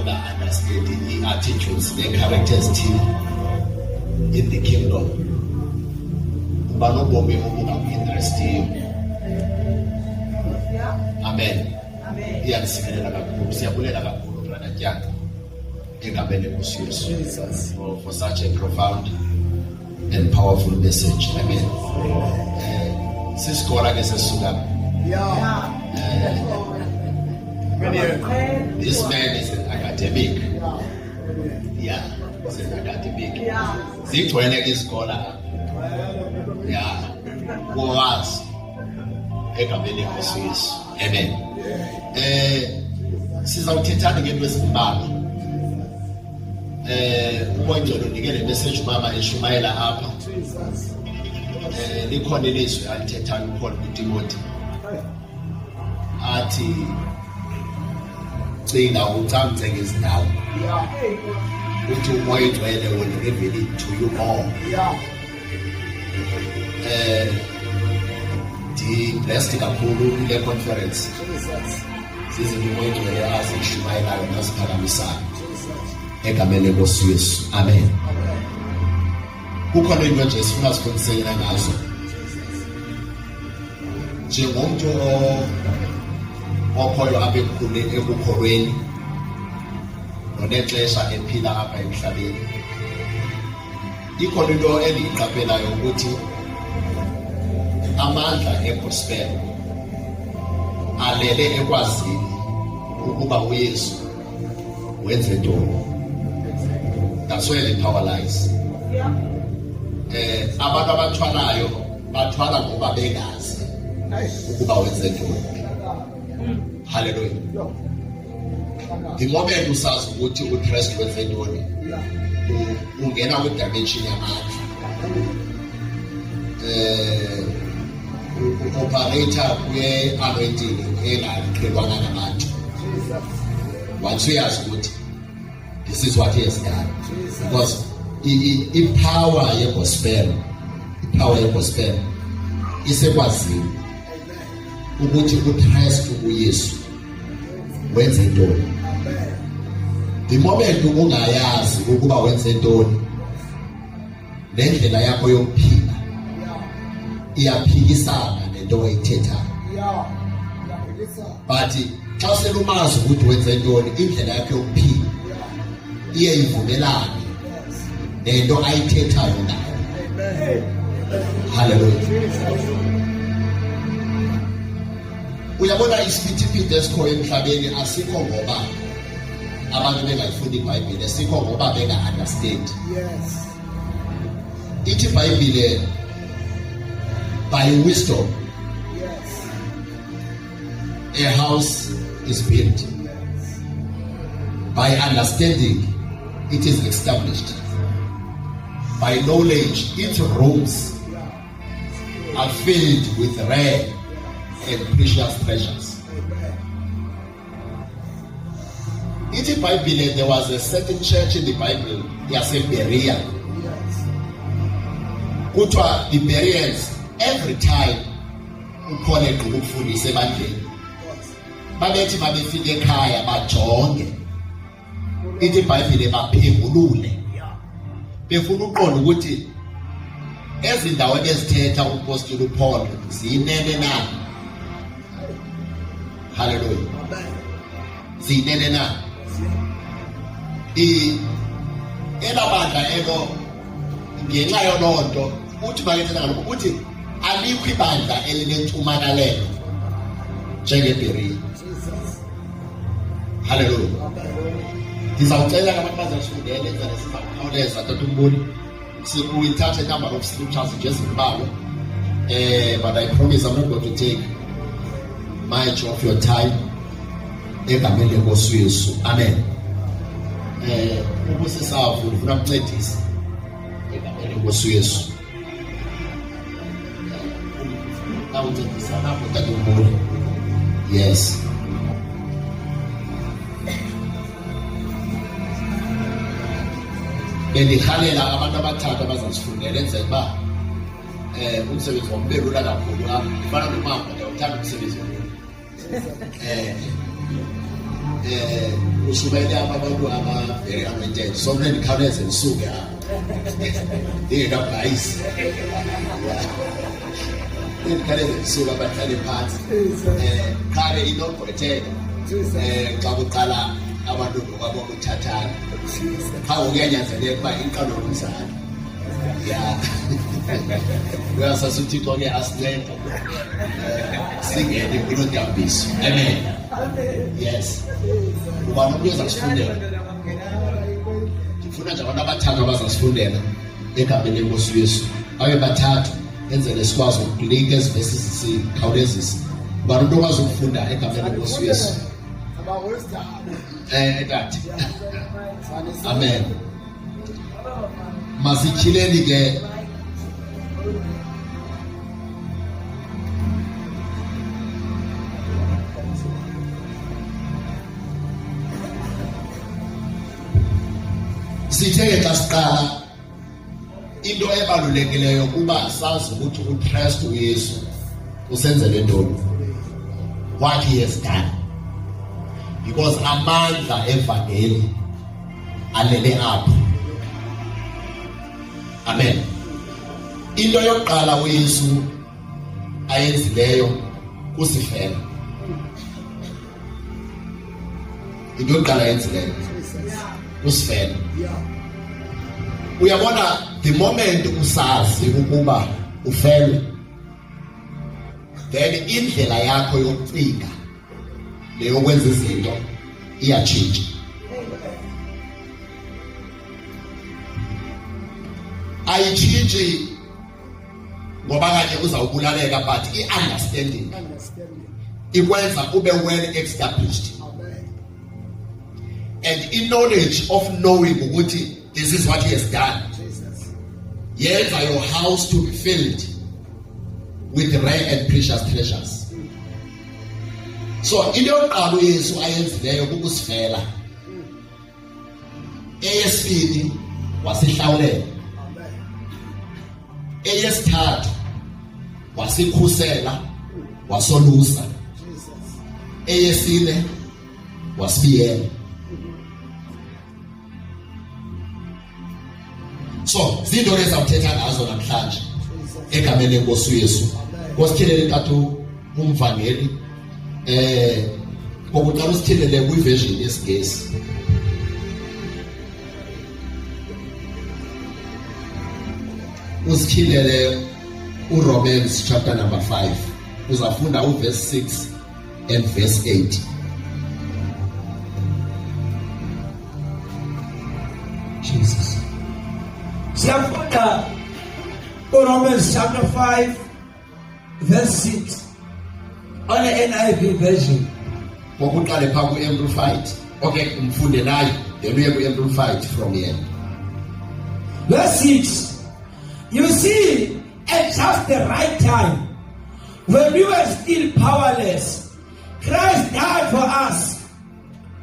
longer understand the attitudes, the characters in the kingdom. But no bombing interesting. Amen. Yes, for such a profound and powerful message. Amen. This man is an academic. Yeah, he's an academic. Zitwene is scholar. Yeah, who was egameni Yesu. Amen. Sizawuthetha ke lwesibalo. Ukwenzela unikele message mama eshumayela apha. Likhona ilizwi alithethayo uPaul kuTimothy. Athi cinga ucamce ngezindawo. Uthi umoya igcwele wona reveal to you all. Di blessed kakhulu kule conference. Sizinto umoya igcwele azishumayelayo nasiphakamisayo. Egameni lenkosi Yesu. Amen. Kukhona into nje sifuna siqinisekela ngazo. Njengomuntu okhoyo abekhule ekukholweni nonexesha ephila apha emhlabeni. Ikhona into endiyiqaphelayo ukuthi amandla egospel alele ekwazini ukuba uYesu wenze ntoni. That's where the power lies. Abantu abathwalayo bathwala ngoba bengazi ukuba wenze ntoni. Hallelujah. The moment usazi ukuthi uThristu wenze ntoni, ungena kwi-dimension yamandla. Operator kwi-anointing engaqhelwanga nabantu. Once uyazi ukuthi this is what he has done. Because power yegospel isekwazini ukuthi uThristu uYesu wenze ntoni. The moment ungayazi ukuba wenze ntoni, nendlela yakho yokuphila iyaphikisana nento oyithethayo. But xa selumazi ukuthi wenze ntoni, indlela yakho yokuphila iye ivumelane nento ayithethayo nayo. Hallelujah. Uyabona isiphithiphithi esikhoyo emhlabeni asikho ngoba abantu bengayifuni iBhayibhile, asikho ngoba benga-understand. Ithi iBhayibhile by wisdom a house is built. By understanding it is established. By knowledge its rooms are filled with rare and precious treasures. In the Bible, there was a certain church in the Bible, Berea. Kuthiwa the Bereans, every time ukhona ukufundisa ebandleni, babethi babefika ekhaya bajonge ithi iBhayibhile baphengulule befuna uqonda ukuthi ezindaweni ezithetha uPostoli uPaul zinene na. Hallelujah. Zinene na. Elabandla elo ngenxa yolonto uthi bayethetha ngalokho uthi alikho ibandla elinentumakalelo njengeBerea. Hallelujah. Ngizawucela abantu bazasifundele ezana sizakhawuleza tatumboni sikuyithatha number of scriptures nje ezimbalwa. But I promise I'm not going to take much of your time. Egameni lenkosi Yesu. Amen. Ubusisapho ufuna ukuncedisa egameni lenkosi Yesu. Nawuncedisa lapho tatumboni. Yes. Bendihalela abantu abathathu abazasifundela enzela uba umsebenzi wami ube lula kakhulu. Ifana nomama uthanda umsebenzi wami. ushumayele abantu very anointed. So many colors and sugar. They end up nice. Then colors and sugar, but tell the parts. Color is not protected. Kabutala, abantu babokuthatha. How uyanyanzeleka ba inkalo kumsana. Yeah. Uyasasuthi konke asilento. Singene kulodambisi. Amen. Yes. Ubani uyoza kusifundela. Ngifuna nje abantu abathathu abazasifundela egameni lenkosi uYesu. Abe bathathu enzele sikwazi ukulinka ezivesisi sikhawulezisa. Ubani umuntu okwazi ukufunda egameni lenkosi uYesu. That. Amen. Masichileni ke sithe xa siqala into ebalulekileyo kuba sazi ukuthi uKristu uYesu usenzele ntoni, what he has done, because amandla evangeli alele apho. Amen. Into yokuqala uYesu ayenzileyo kusifela. Into yokuqala ayenzileyo kusifela. Uyabona, the moment usazi ukuba ufele, then indlela yakho yokucinga leyokwenza izinto iyatshintsha. Ayitshintshi ngoba kanye uzawubulaleka, but i-understanding ikwenza ube well established. And in knowledge of knowing ukuthi this is what he has done, yenza your house to be filled with rare and precious treasures. So into yokuqala uYesu ayenzileyo kukusifela. Eyesibili wasihlawulela. Eyesithathu wasikhusela, wasolusa. Eyesine wasibiyela. So zinto ezawuthetha ngazo namhlanje egameni lenkosi uYesu. Ngosithelele ntathu umvangeli ngokuqala usithelele kwiversion yesiNgesi. Usithilele uRomans chapter number 5. Uzafunda uverse 6 and verse 8. Jesus. Siyafunda uRomans chapter 5 verse 6 on the NIV version. Ngokuqala pha ku-Amplified. Okay, umfunde nayo then uye ku-Amplified from here. Verse 6. You see, at just the right time, when we were still powerless, Christ died for us.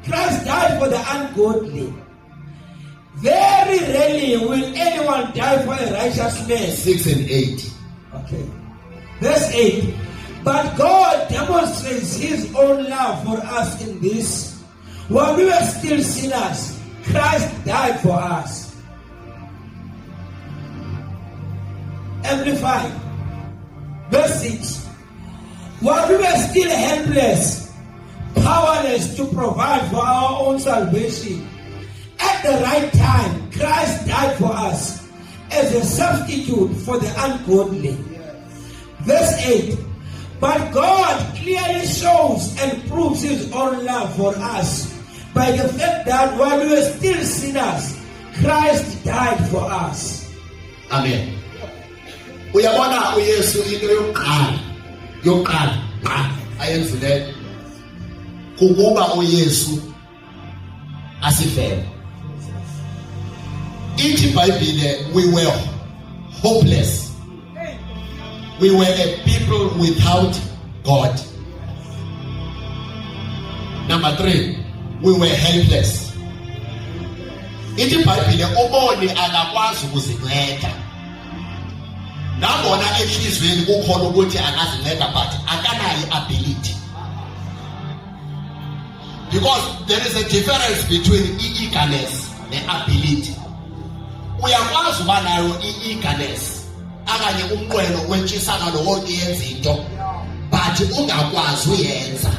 Christ died for the ungodly. Very rarely will anyone die for a righteous man. 6 and 8. Okay. Verse 8. But God demonstrates his own love for us in this. While we were still sinners, Christ died for us. Amplified. Verse 6. While we were still helpless, powerless to provide for our own salvation, at the right time, Christ died for us as a substitute for the ungodly. Verse 8. But God clearly shows and proves his own love for us by the fact that while we were still sinners, Christ died for us. Amen. Uyabona uYesu into yokuqala ayenzileyo kukuba uYesu asifele. Ithi iBhayibhile we were hopeless. We were a people without God. Number 3, we were helpless. Ithi iBhayibhile uboni akakwazi ukuzinceda. Nangona enhlizweni kukhona ukuthi angazinceda but akanayo ability. Because there is a difference between eagerness and ability. Uyakwazi uba nayo eagerness akanye umqweno wentshisana lo oyenza into but ungakwazi uyenza.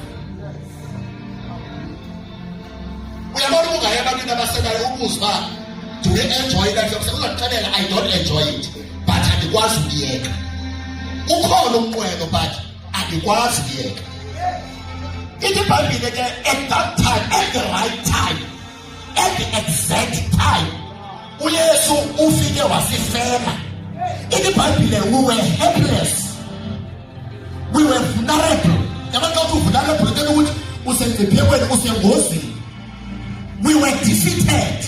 Uyabona ungaye abantwana abaselayo ukuzwa do we enjoy that? Uzakuxelela I don't enjoy it but andikwazi ukuyeka. Ukhona umqweno but andikwazi ukuyeka. Ithi iBhayibhile ke at that time, at the right time, at the exact time, uYesu ufike wasifela. Ithi iBhayibhile we were helpless, we were vulnerable. Yabona ukuthi vulnerable ke ukuthi usengciphekweni usengozini. We were defeated.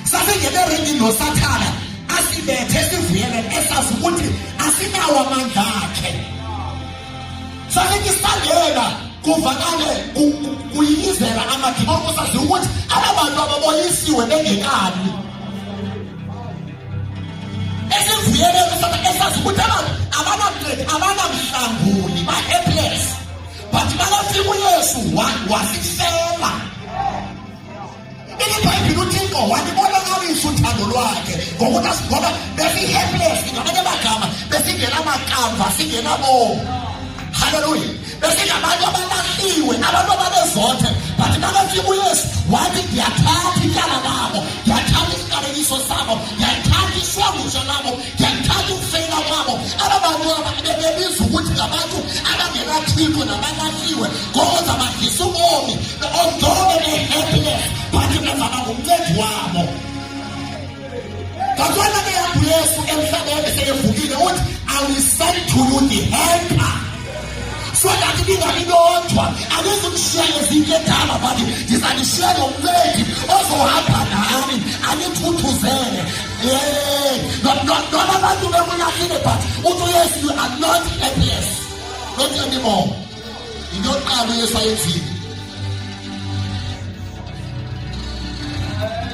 Sasingene ringi noSathana asibethe sivuyele esazi ukuthi asinawo amandla akhe. Sasingisangena kuvakale kuyizela amadimoni osazi ukuthi abantu ababoyisiwe bengekani. Esivuyele esazi ukuthi abantu abanamhlanguli ba-helpless but bakafika uYesu wasifela. IBhayibhile uThixo walibona ngaliso uthando lwakhe ngoba besi-helpless ngamanye amagama besingena amakamva singenabo. Hallelujah. Besingabantu abalahliwe, abantu ababezothe but bakafika uYesu wathi ngiyathatha ityala labo, ngiyathatha isiqalekiso sabo, ngiyathatha iswangusho labo, ngiyathatha ukufeyila kwabo. Abantu bebiza ukuthi ngabantu abangenathixo nabalahliwe ngokuza badlisa ubomi although be-helpless but bezaba ngumncedi wabo. Ngakona ke uYesu emhlabeni seyevukile uthi I will send to you the helper. So that ningabi lodwa akuzukushiya ezinto edala but ngizalishiya nomncedi ozohamba nami anithuthuzele. Noma abantu bemulahlile but uthi uYesu you are not helpless, not anymore. Into yokuqala uYesu ayenzile.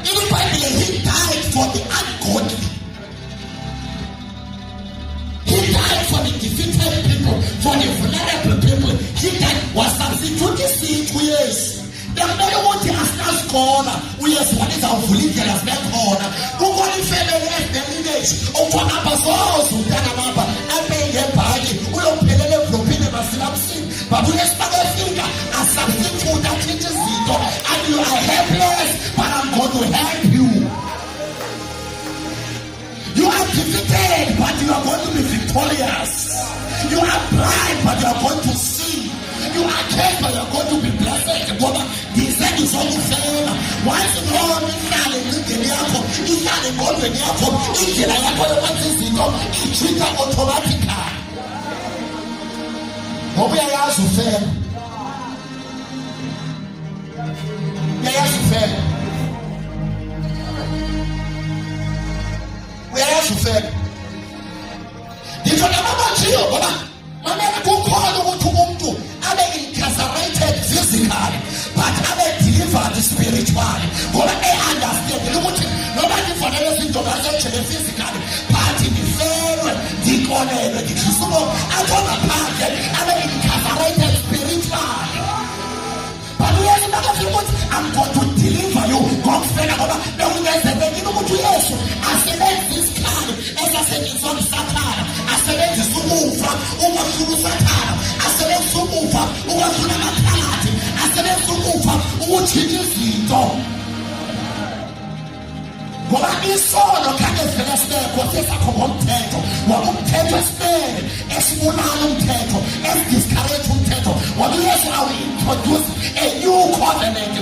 In the Bible he died for the ungodly. He died for the defeated people, for the vulnerable people. He died was substitute uYesu. Bekumele ukuthi asinazikhona uYesu walizawuvula indlela zibekhona. Kukhona ifamily esinelineage okufana apha zoze umntana baba abengebhaki uyophelela ebhlopini emasilabusini but uYesu bakefika asubstitute atshintshe izinto and you are helpless but I'm going to help you. You are defeated, but you are going to be victorious. You are blind, but you are going to see. You are cursed, but you are going to be blessed. He said it's all the same. Once you know ihlale endlini yakho, ihlale engqondweni yakho, indlela yakho yokwenza izinto ijika automatically. Ngoba uyayazi ufela. Uyayazi ufela. Uyayazufela. Ngitho nababanjiyo ngoba mamela kukhona ukuthi umuntu abe incarcerated physically but abe delivered spiritually. Ngoba understand ukuthi noma ngifanele izinto zasenjele physically but ngifelwe ngikolelwe ngisuko athona phandle abe incarcerated spiritually. But uYesu bakafika ukuthi I'm going to deliver you ngokufela ngoba bewungezekile ukuthi uYesu asebenzisa isikhali esasetshenziswa nguSathana, asebenzisa ukufa ukwahlula uSathana, asebenzisa ukufa ukwahlula amaphakathi, asebenzisa ukufa ukutshintsha izinto. Ngoba isono kade vele sibekho sesakho ngomthetho wabumthetho esibele esibulala umthetho esidiscourage umthetho wabe uYesu introduce a new covenant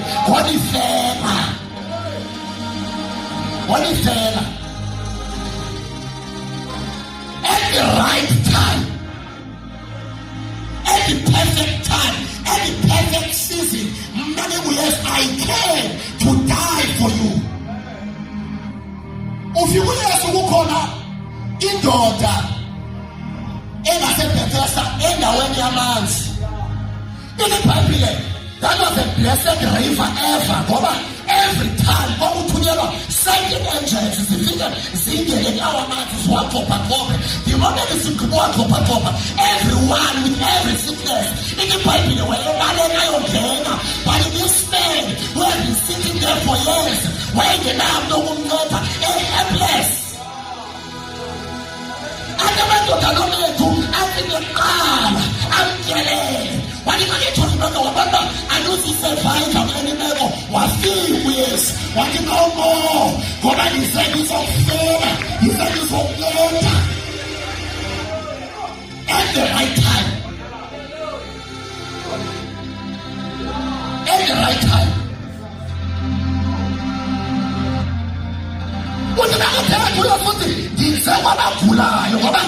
walifela at the right time, at the perfect time, at the perfect season. Many uYesu I came to die for you. Ufika uYesu kukhona indoda engasebhethesa endaweni yamanzi. IBhayibhile that was the blessed river ever ngoba every time kwakuthunyelwa second angels zifike zingene kulawa manzi ziwapho The moment is everyone with every sickness. In the Bible, but in this man who has been sitting there for years, when the now no one matter, helpless. And the man got along to asking the calm. I'm telling. When you get to remember, I know to survive from any level. What few years? What you know more? God and He said this of faith. He said this of love. At the right time. At the right time. What did I tell you? This is what I'm pulling. You go back.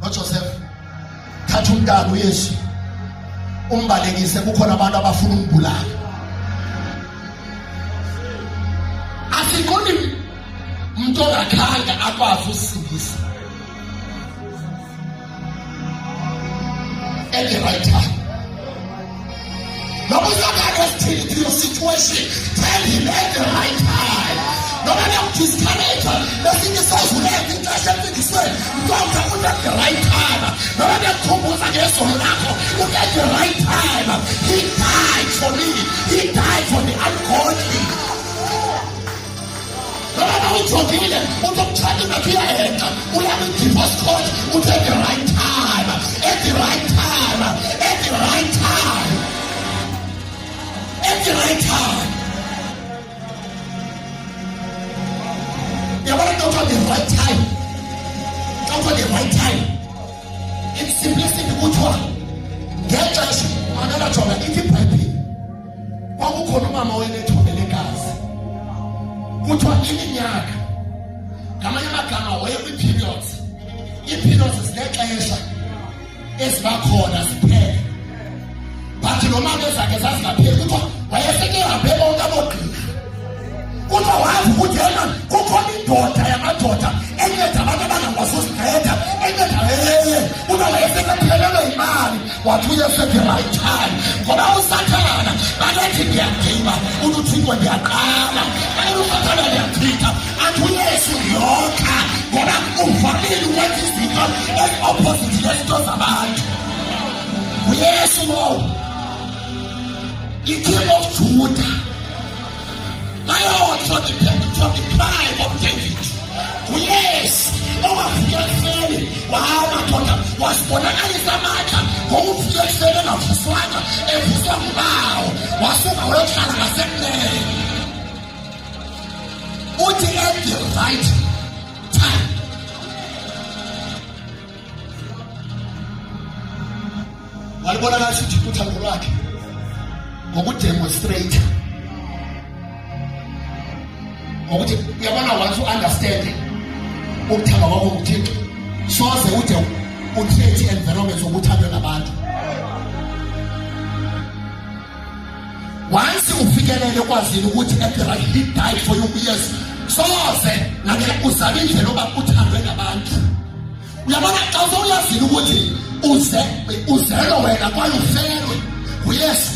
Not yourself. Tatunda Yesu. Umbalekise kukhona abantu abafuna ukubulala. Asikoni umuntu ongakhanga akwazi usindisa. At the right time. No matter what to your situation, tell him at the right time. No matter what his character, the thing is also we have to intercept this way. God will at the right time. No matter what was against Olaco, look at the right time. He died for me. He died for the ungodly. No matter what you're dealing, what you're trying to be ahead, we have a divorce court. We take the right time. At the right time. At the right time. At the right time. You want to go for the right time. Go for the right time. It's simplistic good one. Get us another job. If you pray, what will come mama when they told the gas? Good one in Yak. Kamayama every period. In periods is like Aisha. It's back corners pay. But you know, man, there's like a pay. Good one. Why are you thinking of a baby about it? Kuko wazi ukuthi yena kukhona indoda yamadoda engetha abantu abangawasusithetha engetha uma wayesephelelwe imali wathi uyese the right time ngoba usathana bakethi ngiyagcina uthixo ngiyaqala bakethi usathana ngiyagcina athi uyesu yonka ngoba uvamile ukwenza izinto opposite yezinto zabantu uyesu lo iking of Judah. My Lord, from the tribe of David. Yes, our fear failing. Was born an Alizamaka, who fear failing of his swagger, and his wow, was so much as a second. Would you at the right time? What I should put on the rack? Or would demonstrate? Ukuthi uyabona once you understand ukuthamba kwakho uThixo soze ude ucreate environment zokuthandwa nabantu once ufikelele kwazini ukuthi at the right he died for you yes soze ngeke uzabe indlela oba uthandwe nabantu uyabona xa uzawuyazini ukuthi uzelo wena kwaye ufelwe uyesu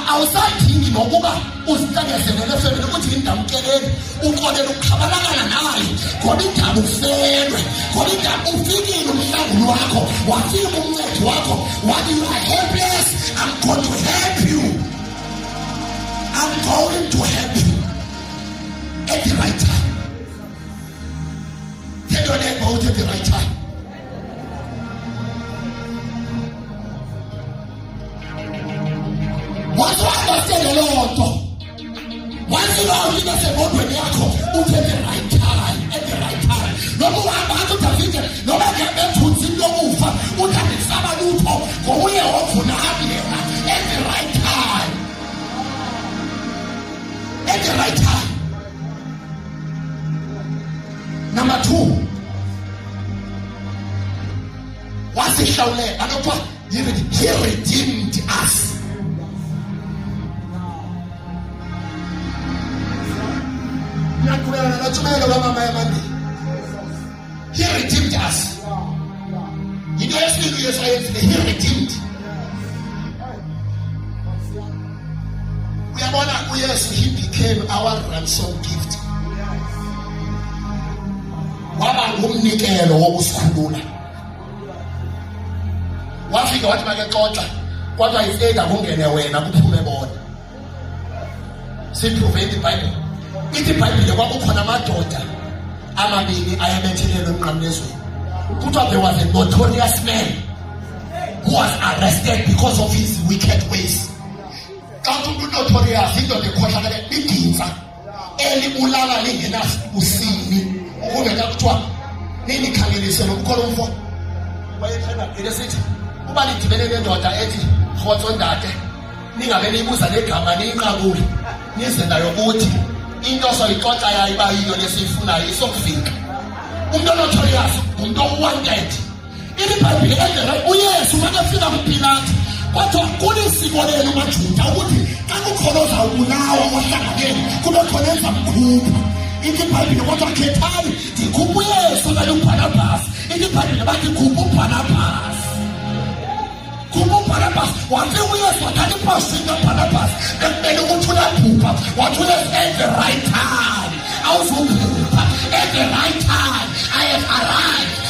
awusadingi nokuba uzihlangezelele efemini ukuthi indamkeleni ukolele ukukhabalakala naye ngoba indaba ufelwe ngoba indaba ufikile umhlanguli wakho wafika umncedi wakho wathi you are helpless. I'm going to help you. I'm going to help you at the right time. Tell your neighbor at the right time. Once you understand the Lord, once you know you say what when you are at the right time, at the right time. No more about to visit, no matter what to see, no move. What can be somebody who talk? Go away off for at the right time. At the right time. Number 2. Once he shall let, he redeemed us. He redeemed us. You know, he redeemed. Yes, he became our ransom gift. Wafika wathi makexoxa kodwa iseda kungene wena kuphume bona. Siprove iBhayibhile. iBhayibhile kwakukhona amadoda amabili ayabethelelwa emnqamlezweni. Kuthiwa there was a notorious man who was arrested because of his wicked ways. Kanti notorious indoda ekhohlakele iginza elibulala lingenasibusini ukuvela kuthiwa nini khangelise lokukholo umfo wayethanda elesithi uba lidibene nendoda ethi hotsondade ningabe niyibuza negama niyinqakule nize nayo ukuthi into soyixoxa yayiba yiyo lesiyifunayo isokufika. Umuntu notorious umuntu owanted. iBhayibhile endlela uYesu makafika kuPilate kodwa kulisiko lelo maJuda ukuthi xa kukhona ozawubulawa ohlanganyeni kube khona ezamkhupha. iBhayibhile kodwa khethani ndikhupha uYesu kanye uBharabhasi. iBhayibhile bathi khupha uBharabhasi. Khupha uBharabhasi. Wathi uYesu wathatha ipasini kaBharabhasi ekumele ukuthi uyaphupha. Wathi uYesu at the right time. Awuzuphupha. At the right time I have arrived.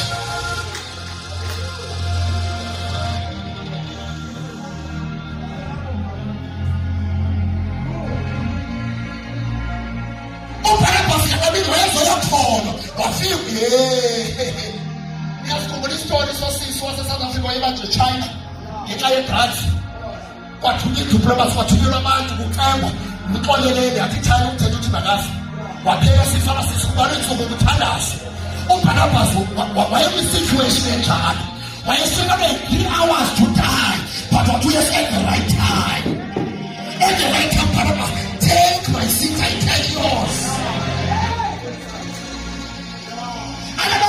Niyazikhumbula isitori sosisi wase-South Africa wayebanje China ngenxa ye-drugs. Kwathunywa i-diplomas, kwathunyelwa abantu kucengwa umxoleleli athi China umthetho uthi makafi. Waphela sifaka sisukubana insuku ukuthandaza. uBharabhasi wayekwi-situation enjalo. Wayesekele 3 hours to die, but wathi yes at the right time. At the right time, Bharabhasi, take my seat, I take yours.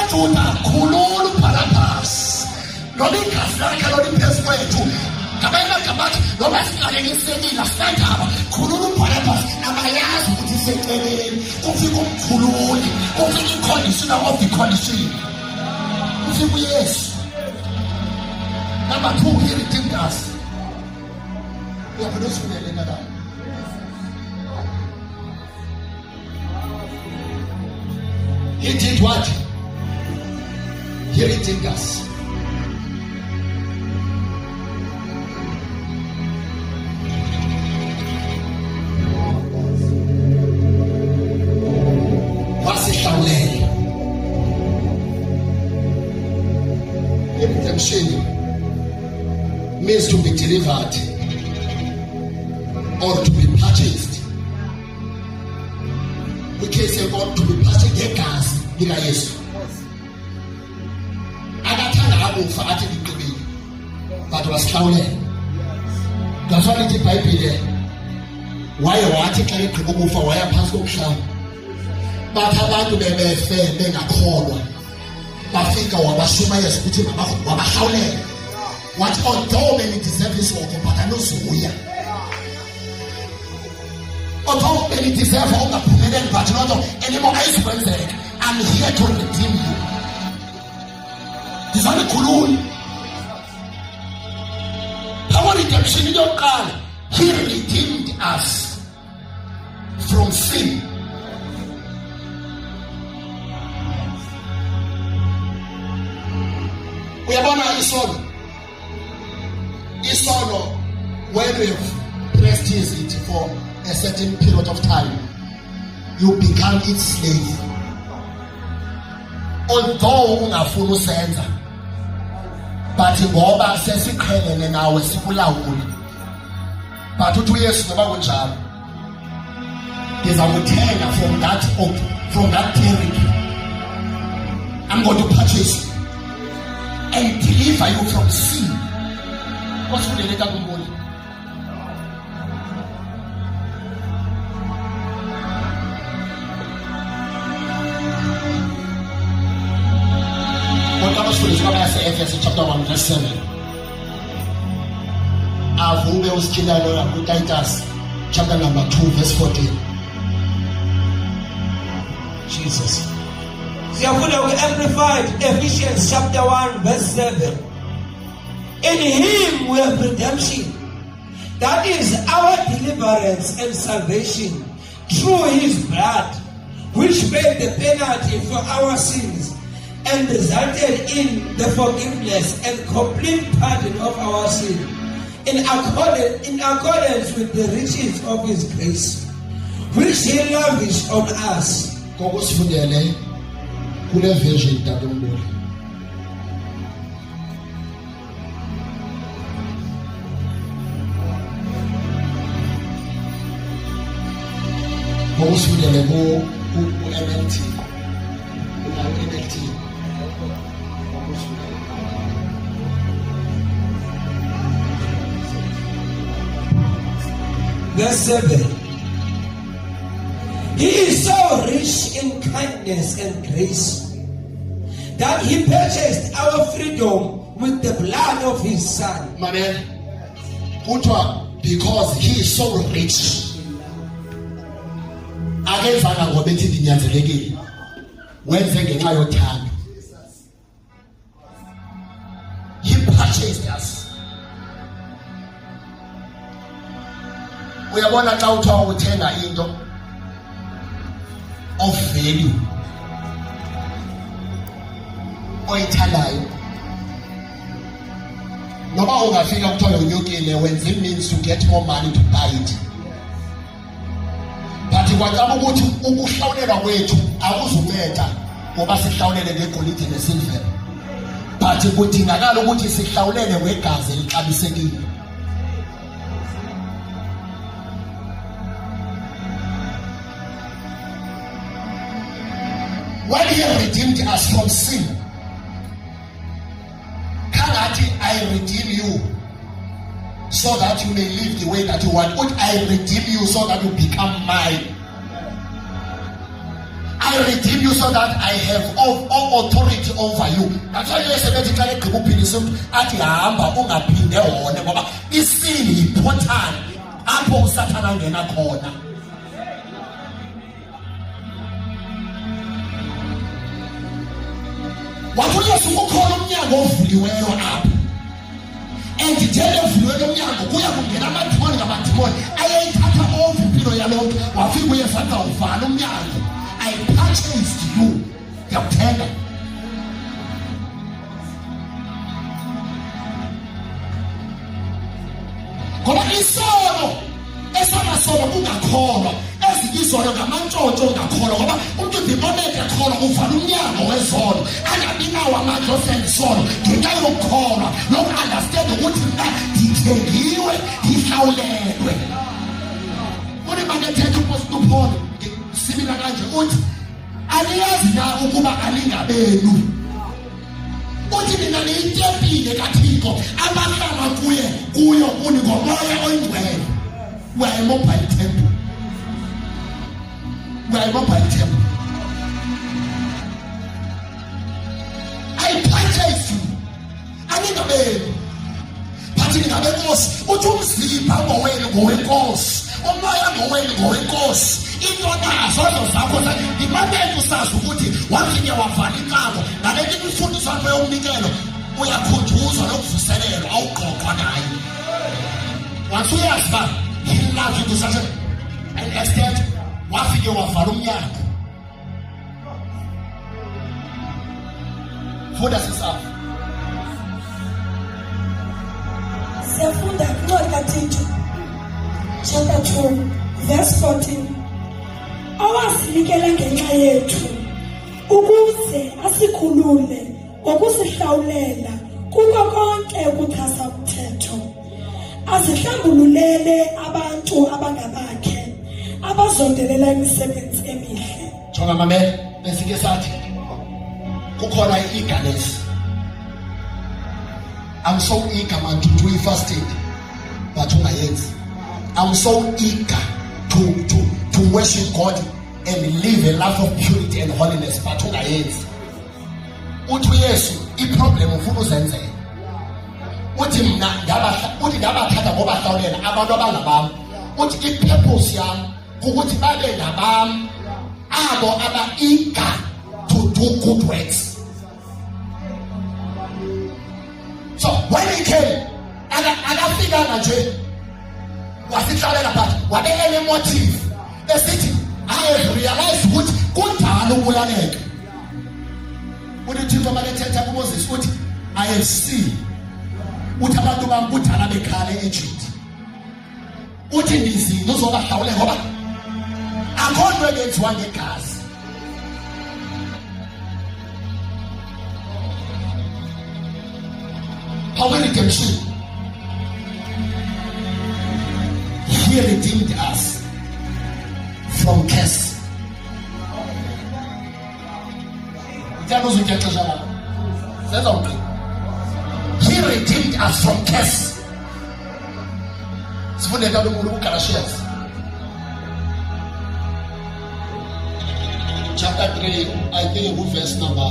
Juda khulula uBharabhasi noma igazi lakhe loliphezu kwethu ngamanye amagama noma siqalekiselile asithandaba khulula uBharabhasi abayazi ukuthi iseceleni kufika umkhululi kufika icondition of the condition kufika uYesu. Number 2, he redeemed us. Uyabona usulela ngala he did what? He redeemed us. Wasihlawulela. Redemption means to be delivered or to be purchased. We can say God to be purchased ngegazi lika Yesu. Athi liqinile but wasihlawulela. That's why iBhayibhile waye wathi xa egqiba ukufa waya phansi komhlaba. Bathi abantu bebefe bengakholwa bafika wabashumayeza ukuthi wabahlawulela. Wathi although benidiseva isoko but anozuya. Although benidiseva ungaphumeleli but not anymore ayizikwenzeka. I'm here to redeem you. Dizane khulula. Power redemption yokuqala. He redeemed us from sin. Uyabona isono, when we have practiced it for a certain period of time, you become its slave. Although ungafuna usenza, but ngoba sesiqhelene nawe sikulawula. But uthi uYesu noba kunjalo, ngizakuthenga from that territory. I'm going to purchase you and deliver you from sin. What's the later kumboni? Ephesians chapter 1 verse 7. Avube usikilalo Titus chapter number 2 verse 14. Jesus. Siyafunda Amplified Ephesians chapter 1 verse 7. In him we have redemption, that is our deliverance and salvation through his blood, which paid the penalty for our sins and resulted in the forgiveness and complete pardon of our sin, in accordance with the riches of his grace, which he lavished on us. Kokusifundele kule version tatombola. Kokusifundele ku NLT. Verse 7. He is so rich in kindness and grace that he purchased our freedom with the blood of his son. Mamen, because he is so rich. Akenzanga ngoba ethi ndinyanzelekile. Wenze ngenxa yothando. He purchased us. Uyabona xa uthiwa uthenga into of value oyithandayo, noba ungafika kuthiwa unyukile, wenze means to get more money to buy it. But kwacaba ukuthi ukuhlawulelwa kwethu akuzunceda ngoba sihlawulele ngegolide nesilver, but kudingakala ukuthi sihlawulele ngegazi elixabisekile. When he redeemed us from sin, Kangati, I redeem you so that you may live the way that you want. Would I redeem you so that you become mine? I redeem you so that I have all authority over you. That's why you say that you can't go at Yamba ungaphinde wona ngoba isini important apho usathana ngena khona. Wakuyesu kukhona umnyango ovuliweyo apha. And njalo ovuliweyo umnyango kuya kungena amadimoni ngamadimoni ayayithatha over impilo yalonto. Wafika uyesu athi uvala umnyango. I purchased you. Yakuthenga. Ngoba isono esamasono kungakholwa, ezikizono ngamantshontsho ungakholwa ngoba umuntu ndimoneke ekholwa uvala umnyango wezono angabi nawo amandla osendisono ngenxa yokukholwa loku-understand ukuthi mna ndithengiwe ndihlawulelwe. Uri mangethetha uPostile Paul simila kanje uthi aliyazi na ukuba alingabenu. Uthi mina niyitempile kaThixo abahlala kuyo kuni ngomoya oyingcwele. We are a mobile temple. We are a mobile temple. I purchased you. Alingabenu. Bathi ningabenkosi uthi umzimba ngowenu ngowenkosi, umoya ngowenu ngowenkosi. Intonazo zakho imamele usazi ukuthi waphinde wavala inqabo ngale imfundiso yakho yomnikelo uyakhuthuzwa nokuvuselelwa awuqoqwa nayo. Wathi uyazi ba he loves you to such an extent wafike wavala umnyango. Funda sisapho. Siyafunda kuncwadi kaTito chapter 2 verse 14. Owasinikela ngenxa yethu ukuze asikhulule ngokusihlawulela kuko konke ukuchasa umthetho, asihlambululele abantu abangabakhe abazondelela imisebenzi emihle. Jonga mamela besike sathi kukhona i-eagerness. I'm so eager man to do fasting, but ungayenzi. I'm so eager to worship God and live a life of purity and holiness, but ungayenzi. Uthi Yesu iproblem ufuna uzenzela. Uthi mina ngabathatha ngoba hlawulela abantu abangabami. Uthi i-purpose yami ukuthi babe ngabami abo aba eager to do good works. So when he came, akafika nje wasihlalela phansi wabe ene motive esithi I have realized ukuthi kunjalo ukulaleka. Uthi Thixo makethetha kuMoses uthi I have seen uthi abantu bami kudala bekhala eEgypt. Uthi ndizini uzobahlawule ngoba akho nto eyenziwa ngegazi. Our redemption. He redeemed us from curse. He redeemed us from curse. Chapter 3, I think verse number.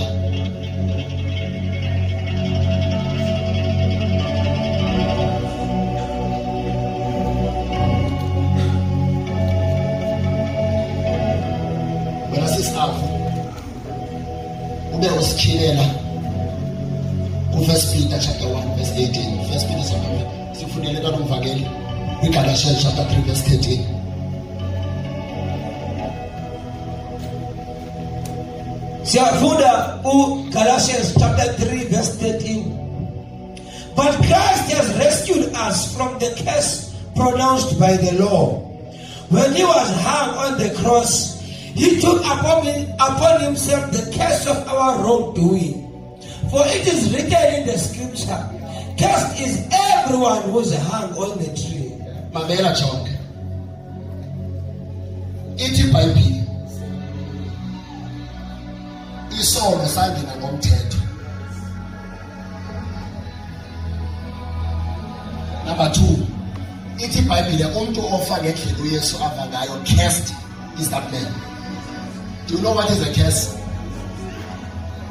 Ube usikhilela ku-1 Peter chapter 1 verse 18. 1 Peter sifundele kanomvakeli kwiGalatians chapter 3 verse 13. Siyafunda Galatians chapter 3 verse 13. But Christ has rescued us from the curse pronounced by the law. When he was hung on the cross, he took upon himself the curse of our wrongdoing. For it is written in the scripture, cursed is everyone who is hung on the tree. Mamela chonke. Ithi iBhayibheli isono sangena ngomthetho. Number 2, ithi iBhayibheli umuntu ofa ngendlela uYesu ava ngayo, cursed is that man. Do you know what is a curse?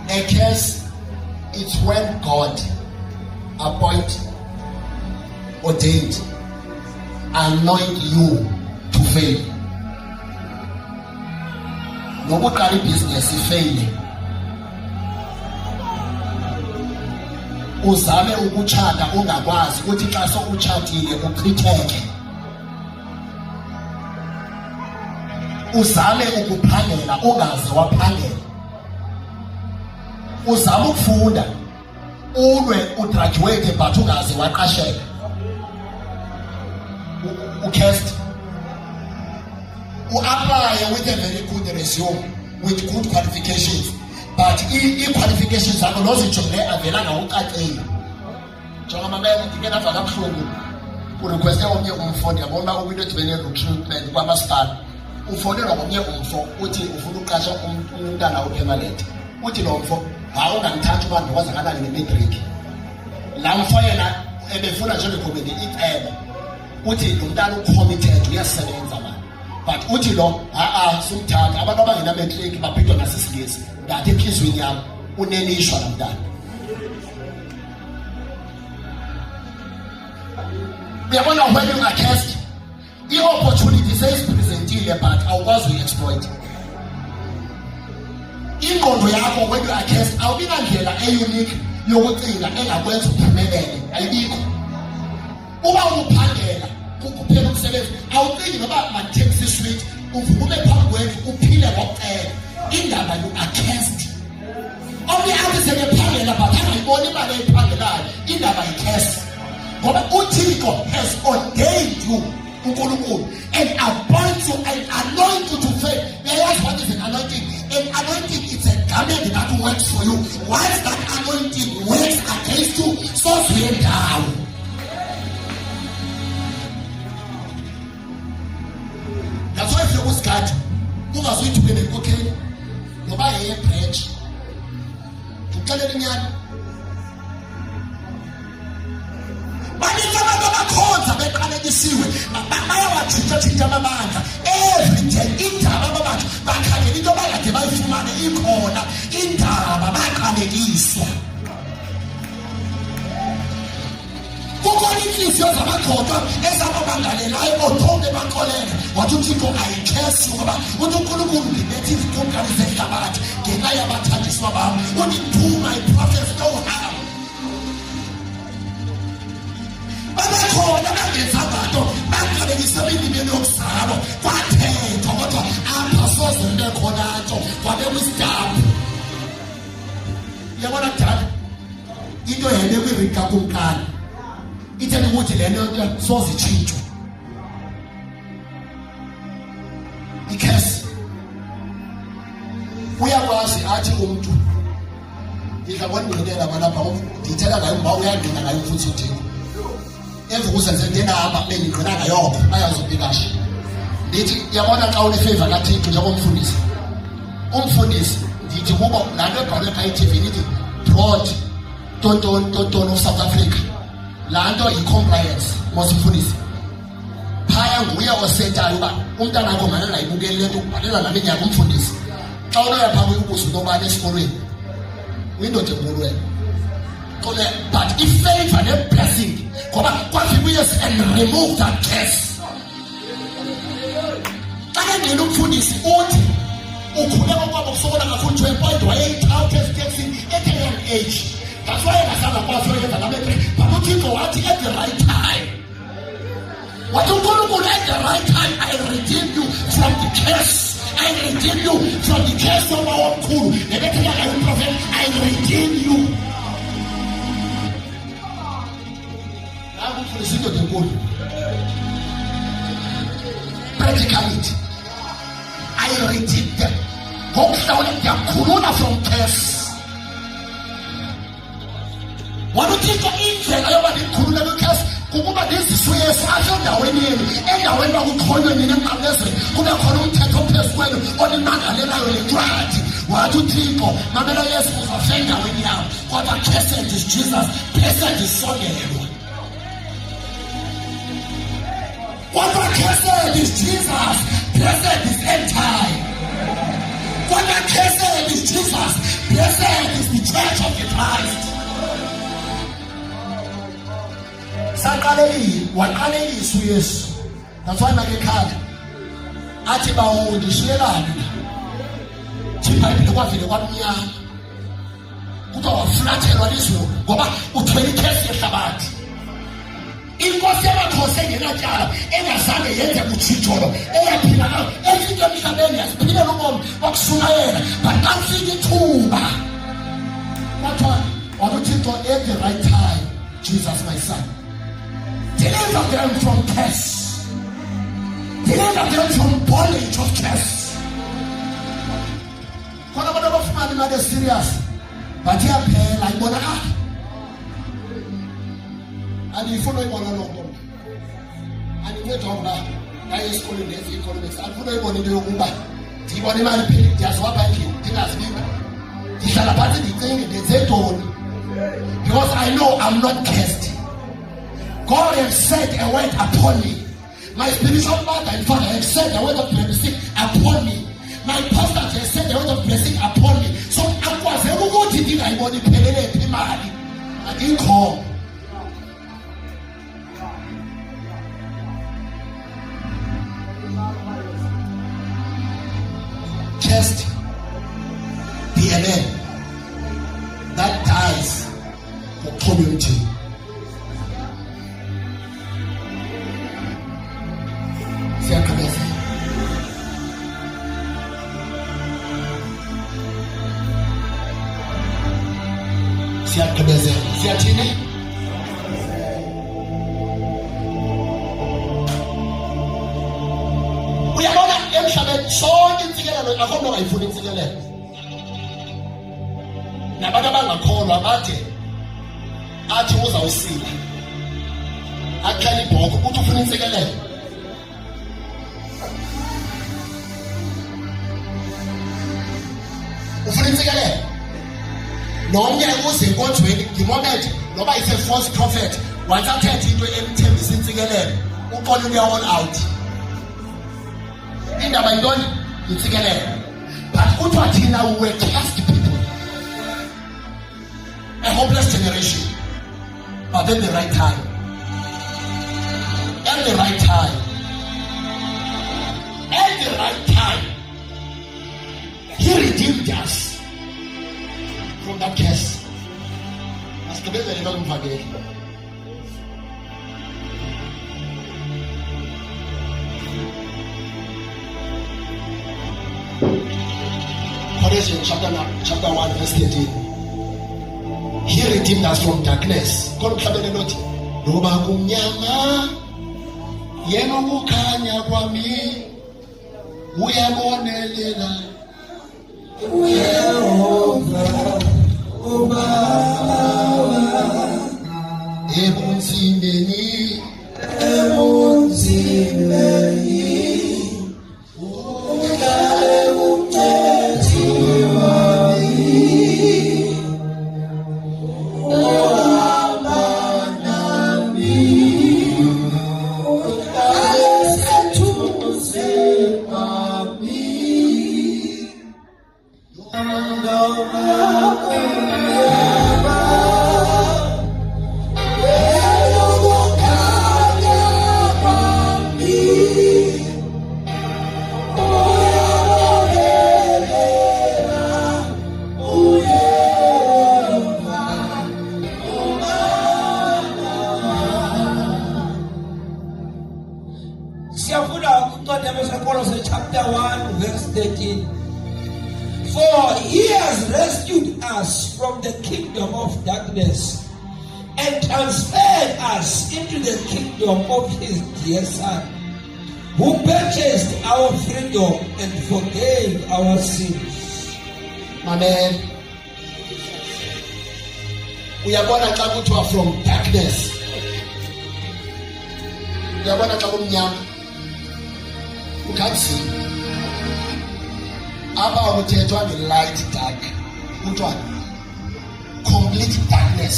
A curse is when God ordained, anoint you to fail. Nokuqala business ifail. Uzame ukutshata ungakwazi ukuthi xa sokutshatile uchitheke. Uzame ukuphangela ungaze waphangela. Uzame ukufunda ulwe ugraduate but ungaze waqasheka. Ucast. Apply with a very good resume with good qualifications, but qualifications zakho nozijongile avela ngawucacile. Jonga mamela ndingena vaka kabuhlungu. Urequeste omnye umfundi yabona uwinto edibene recruitment kwamasipala. Ufonelwa ngomnye umfo uthi ufuna uqasha umntana opermanent. Uthi lo mfo ungangithatha uba ndikwazi kanani nematric. La mfo yena ebefuna nje recomment icebo. Uthi lo mntana ucommitted uyasebenza manje. But uthi lo sumthatha abantu abangena matric baphindwa nasisingisi. Ngathi ephizweni yami unelishwa la mntana. Uyabona when you are cursed, i-opportunity seyisipresentile but awukwazi uyi-exploit. Ingqondo yakho when you are cursed awubi nandlela e-unique yokucinga engakwenza uphumelele, ayibikho. Uba uphangela kuphela umsebenzi ucinga uba mandithengise iswiti uvume phambi kwethu uphile ngokucela indaba you are cursed. Omnye athi sekephangela but angayiboni imali eyiphangelayo indaba yi-cursed. Ngoba uThixo has ordained you uNkulunkulu and appoint you and anoint you to faith. Realize what is an anointing? An anointing is a garment that works for you. Once that anointing works against you, so swear down. That's why if you was God, who was going to be the okay? Nobody a branch. To tell it in bakhonza beqalekisiwe bayawatshintsha amabandla everyday indaba abantu bakhangela into abakade bayifumane ikhona indaba baqalekiswa. Kukhona inhliziyo zamakhothwa ezababangalelayo othonke bankolele wathi uThixo ayikhesi ngoba uthi uNkulunkulu lethi izikhokane zehlabathi ngenxa yabathandiswa bami uthi do my prophets no harm. Bakhona bangenza abantu baqalekisa indibeni yokuzalwa kwathethwa kodwa apha soze bekhona nto kwabekwa isidambu. Yabona kudala into yene kwirika kumkani itheni ukuthi le nto soze itshintshwe ikhesi. Uyakwazi athi umuntu ngizabona ngidlela balapha ngithela ngayo mba uyangena ngayo futhi uthini emva kusenze ngenahamba bengigqina ngayoko ayazobikasha ndithi yabona xa unefavor kaThixo njengomfundisi umfundisi ndithi kubo laa nto ebhalwe phaa eTV ithi broad tonton of South Africa. Laa nto yi-compliance mosifundisi phaya nguye osetayo uba umntana akho mane ngayibukeli le nto ukubhalela naminyaka umfundisi xa unoya phaa kuyubuza intobani esikolweni uyindoda enkulu wena. But if favor and blessing, ngoba kwafika uYesu and remove that curse. Xa ngena umfundisi uthi ukhuleka kwabo kusokola kakhulu 12 wayeyithatha esiteksini at a young age. That's why engasanga kwazi uyenza labetre. But uThixo wathi at the right time. Wathi uNkulunkulu at the right time I redeem you from the curse. I redeem you from the curse of our omkhulu. Nebethe yakayo prophet I redeem you. Practically, I redeemed them. Corona from curse. What do you think of Israel? I have corona curse. Kukuba nesiswesi asho ndaweni yenu endaweni bakukhoyo nina emqamlezweni kube khona umthetho phezulu onimangalelayo lencwadi wathi uThixo mamela Yesu uzafika endaweni yawo kodwa blessed is Jesus, blessed is Sondelwa. What a blessed is Jesus, blessed is end time. What a blessed is Jesus, blessed is the church of the Christ. Sakaleli, waqalekisa uYesu. Ngafana ngekhaya. Athi bawundi shiyelana. Thibhayibhile kwavile kwamnyama. Kuthiwa waflathelwa lizulu ngoba uthwele ikhesi yehlabathi. Inkosi yamakhosi engenatyala engazange yenze kutshijolo eyaphila ngayo ezinto emhlabeni yaziphilela ubomi bokushumayela but afika ithuba kwathiwa wakuThixo at the right time Jesus my son deliver them from curse, deliver them from bondage of curse. Khona abantu abafumana imali serious but iyaphela ibona andifuna uyibona loo nto andinceda ukuba ngaye esikolweni ezi-economics andifuna uyibona into yokuba ndiyibona imali pheli ndiyaziwapha endlini ndingazibika ndihlala phantsi ndicinge ndenze ntoni because I know I'm not cursed. God has said a word upon me. My spiritual mother and father have said a word of blessing upon me. My pastor has said a word of blessing upon me. So akwazi ukuthi ndingayibona iphelele phi imali andikho. Just be a man that dies for community. siyagqibezela. Siyathini? Uyabona emhlabeni sonke intsikelelo akho nto ongayifuni intsikelelo. Nabantu abangakholwa bade athi uzawusila akhela ibhoko uthi ufuna intsikelelo. Ufuna intsikelelo? Nomnye uze enkonzweni ngimoment noba ise false prophet watsathetha into emthembisa intsikelelo uqola uya all out. Indaba yintoni? Intsikelelo. But kuthiwa thina we were cast people, a hopeless generation, but then the right time, at the right time, at the right time, he redeemed us from that curse. Asigqibezele into kumfakeli. Colossians chapter 1 verse 13. He redeemed us from darkness. Kolukhabele nothi noba kumnyama yena ukukhanya kwami uyabonelela uYehova ubaba ebunzimeni uhlale umthetho Colossians chapter 1 verse 13. For he has rescued us from the kingdom of darkness and transferred us into the kingdom of his dear Son, who purchased our freedom and forgave our sins. Amen. Uyabona xa kuthiwa from darkness. Uyabona xa kumnyama. You can't see. Apha ukuthethwa nge-light dark. Kuthiwa complete darkness.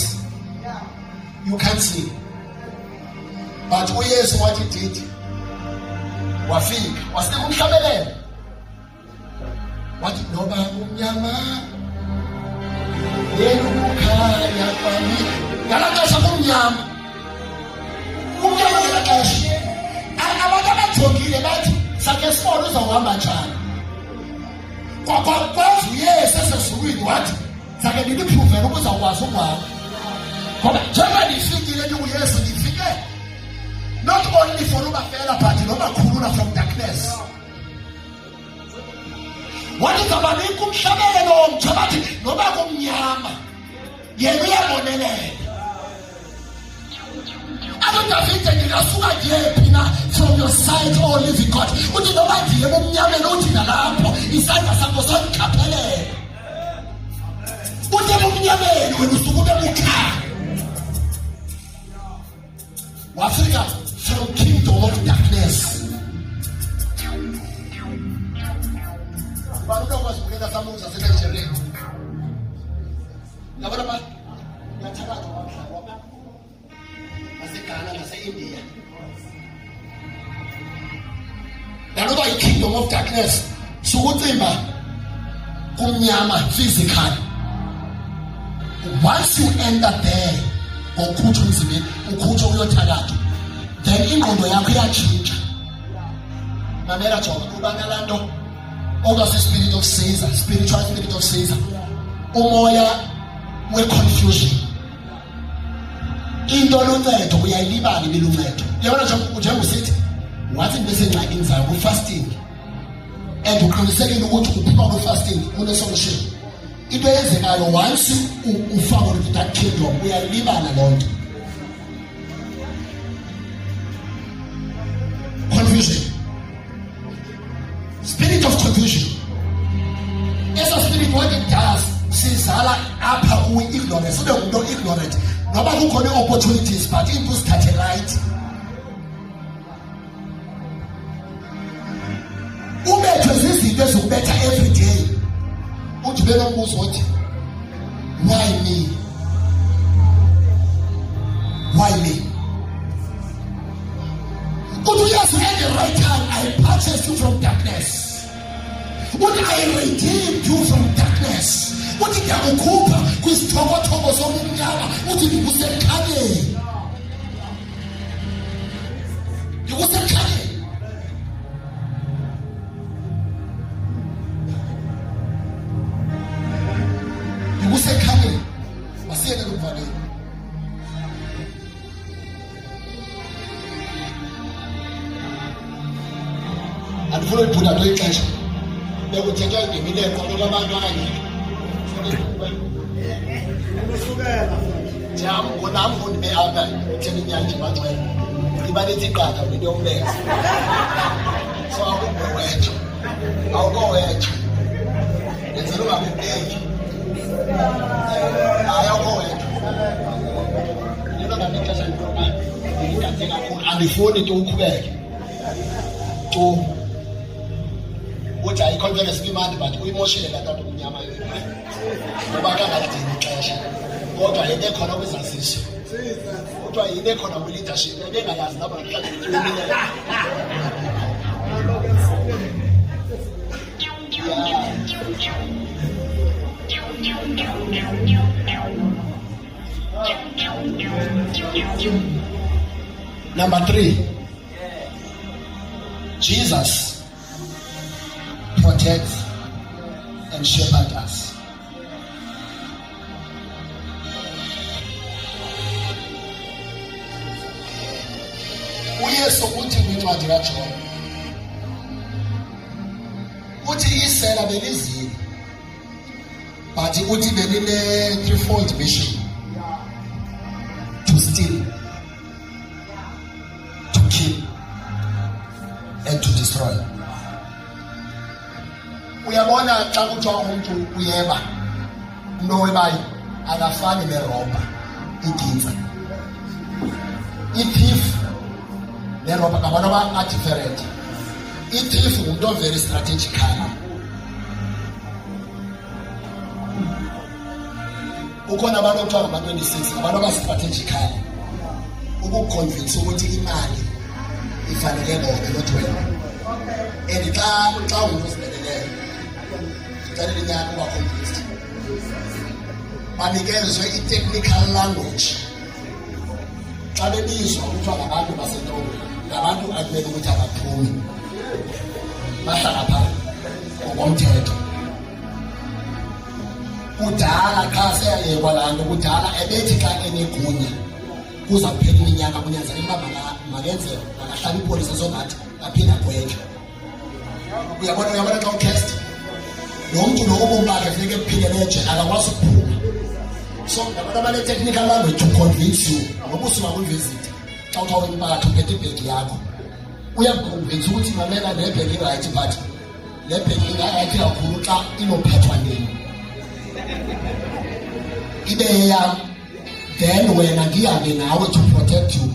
You can't see. But uYesu what he did, wafika wasinika umhlabelelo wathi noba kumnyama yena ukukhanya kwami. Ngalaa xesha kumnyama ngalaa xesha abantu abajongile bathi sakhe sibone uzawuhamba njani. Kwakwazi uYesu esezulwini wathi sakhe ndiniphuvele uba uzawukwazi ukuhamba. Ngoba njengoba ndifikile ndinguYesu ndifike not only for ubafela but nobakhulula from darkness. Wathi zabanika umhlabelelo omtsha bathi noba kumnyama yena uyabonelela. Davide ngingasuka ngiyephi na from your side, oh living God. Uthi noba ndiye bomnyameni uthi nalapho isandla sakho sokukaphelela. Uthi bomnyameni wena usuke ube bukhanya. Wafika from kingdom of darkness. Abantu abazibukela samuza seNigeria. Yabona ba? Yathakatha kwamhlaba. Ghana nase-India. Nanoba i-kingdom of darkness sukucimba kumnyama physical. Once you enter there, ngokukhutshwa emzimbeni ukhutshwa uyothakatha, then ingqondo yakho iyatshintsha. Mamela jonga kuba nalaa nto okwazi-spirit of Caesar, spiritual spirit of Caesar, umoya we-confusion. Into luncedo uyayilibala ibeluncedo. Yabona njengoba usithi wathi besengxakini zayo ku-fasting and uqinisekile ukuthi uphuma ku-fasting une-solution. into eyenzekayo once ufaka into that kingdom uyalibala lonke. Confusion, spirit of confusion. As a spirit, what it does, sizala apha ignorance. Ube umuntu ignorant noba kukhona opportunities but into start light. Ubethwe zizinto ezikubetha every day. Uthi bena umbuzo uthi why me? Why me? Uthi yes, at the right time I purchased you from darkness. Uthi I redeemed you from darkness. Uthi ngiyakukhupha kwisithokotho somnyama. Uthi ngikusekhanyeni. Ngikusekhanyeni. Ngikusekhanyeni. Wasiyeke kuvaleni. Andifuna ukubhuda lo ixesha. Bekuthetha ngemileko kwabantu abanye. Jam ngonam ngondibe apha utheni nyanje baxwela. Ibalethi iqatha into yombeka. So awukubwethu. Awukowethu. Ngenzela ungabubeki. Ayawukowethu. Lelo ngamixesha ngikhoba ngikade kakhulu andifuni into uqhubeke. Tu uthi ayiconference imandi but uyimoshile la nto umnyama yini ngoba kangadini ixesha kodwa yena ekhona kwizaziso kodwa yena ekhona kwi-leadership engayazi nabo namhlanje Number 3, Jesus protects and shepherds us. uYesu uthi kwincwadi kaJohn uthi isela belizile but uthi beline threefold mission: to steal, to kill and to destroy. Uyabona xa kuthiwa umuntu uyeba umuntu owebayo akafani nerobha igitsa. I-thief nerobha ngabona ba-different. I-thief ngumuntu very strategically. Ukhona abantu okuthiwa ngama-26 abantu aba-strategically ukukuconvince ukuthi imali ifanele bona not wena. And xa umuntu osileleleyo ucalele inyaka uba-convinced banikezwe i-technical language. Xa bebizwa kuthiwa ngabantu basentoni ngabantu akumele ukuthi abaphumi bahlala phaa ngokomthetho. Kudala xa seyayekwa laa nto kudala ebethi xa enegunya kuza kuphela iminyaka kunyanzeleka uba makahlala ipolisa songathi aphinde agwetywe. Uyabona xa ukhesta lo mntu lo ubomi bakhe funeka ebuphilele ejele akakwazi ukuphuma. So ngabantu abane-technical language to convince you ngoba usuka kwivisit xa uthiwa impatho uphethe ibhegi yakho uyakuconvince ukuthi mamela le bhegi irayithi but le bhegi ingarayithi kakhulu xa inophethwa nini ibe yeyam. Then wena ndihambe nawe to protect you,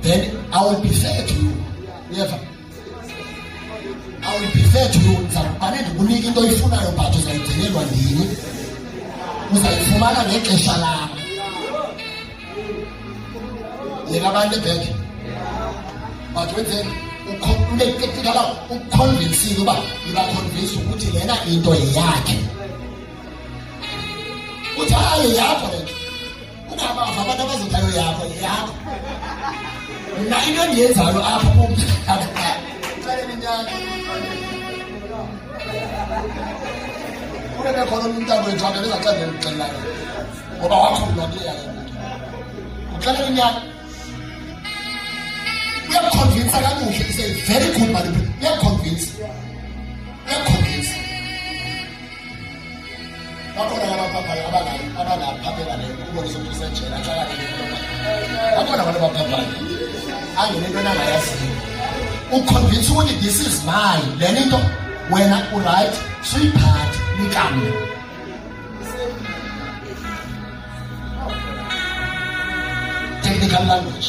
then I will be fair to you. Never. I will be fair to you. Ndizawubane ndikunika into oyifunayo but uzayigcinelwa ndini, uzayifumana ngexesha lakho. Yena abantu ebheke but wenzeni uneteknikala ukuconvincile uba ibaconvince ukuthi lena into yeyakhe. Uthi hayi yakho le nto ungamava abantu abazothayo yakho yakho. Mna into endiyenzayo apha ucalele inyaka kunebe khona umntana wethu apha bezaxela ndixelelayo ngoba wakhululwa kule yale nto. Ucalele inyaka uyakuconvince kakuhle. It's a very good manipulation. Uyakuconvince abantu abaphaphanya angenento enangayaziyo uconvince ukuthi this is mine le nto wena uright suyiphathe nikambe technical language.